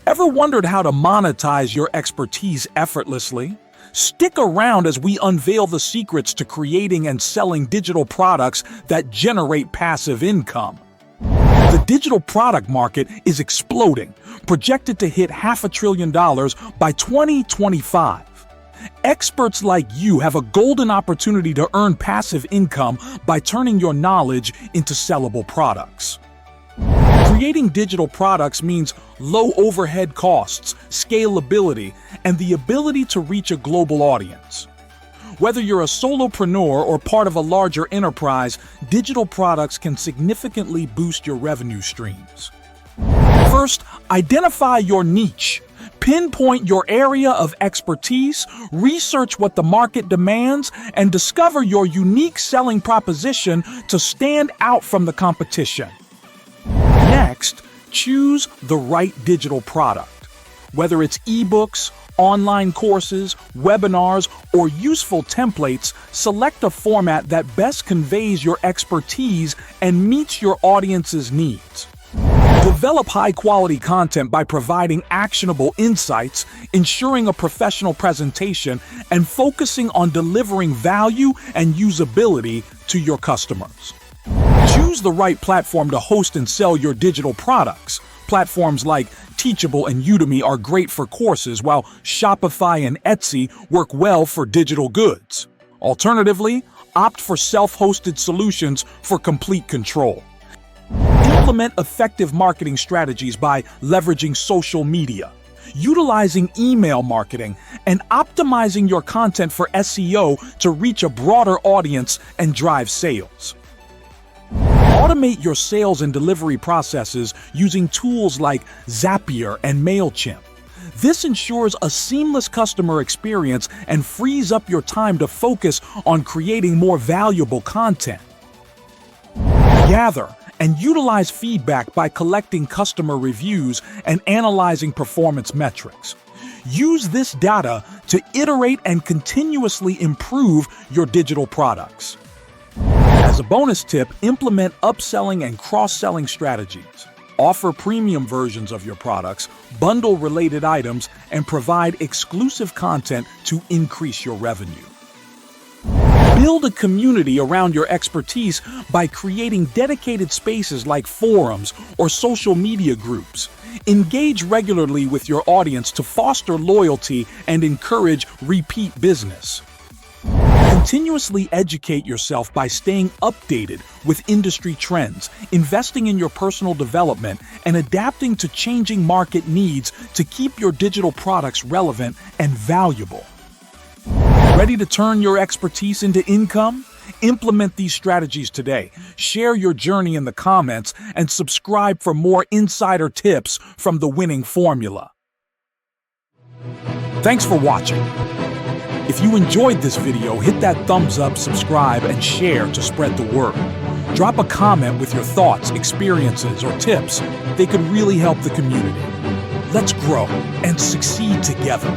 Ever wondered how to monetize your expertise effortlessly? Stick around as we unveil the secrets to creating and selling digital products that generate passive income. The digital product market is exploding, projected to hit $500 billion by 2025. Experts like you have a golden opportunity to earn passive income by turning your knowledge into sellable products. Creating digital products means low overhead costs, scalability, and the ability to reach a global audience. Whether you're a solopreneur or part of a larger enterprise, digital products can significantly boost your revenue streams. First, identify your niche. Pinpoint your area of expertise, research what the market demands, and discover your unique selling proposition to stand out from the competition. Next, choose the right digital product. Whether it's ebooks, online courses, webinars, or useful templates, select a format that best conveys your expertise and meets your audience's needs. Develop high-quality content by providing actionable insights, ensuring a professional presentation, and focusing on delivering value and usability to your customers. Choose the right platform to host and sell your digital products. Platforms like Teachable and Udemy are great for courses, while Shopify and Etsy work well for digital goods. Alternatively, opt for self-hosted solutions for complete control. Implement effective marketing strategies by leveraging social media, utilizing email marketing, and optimizing your content for SEO to reach a broader audience and drive sales. Automate your sales and delivery processes using tools like Zapier and MailChimp. This ensures a seamless customer experience and frees up your time to focus on creating more valuable content. Gather and utilize feedback by collecting customer reviews and analyzing performance metrics. Use this data to iterate and continuously improve your digital products. As a bonus tip, implement upselling and cross-selling strategies. Offer premium versions of your products, bundle related items, and provide exclusive content to increase your revenue. Build a community around your expertise by creating dedicated spaces like forums or social media groups. Engage regularly with your audience to foster loyalty and encourage repeat business. Continuously educate yourself by staying updated with industry trends, investing in your personal development, and adapting to changing market needs to keep your digital products relevant and valuable. Ready to turn your expertise into income? Implement these strategies today. Share your journey in the comments and subscribe for more insider tips from the winning formula. Thanks for watching. If you enjoyed this video, hit that thumbs up, subscribe, and share to spread the word. Drop a comment with your thoughts, experiences, or tips. They could really help the community. Let's grow and succeed together.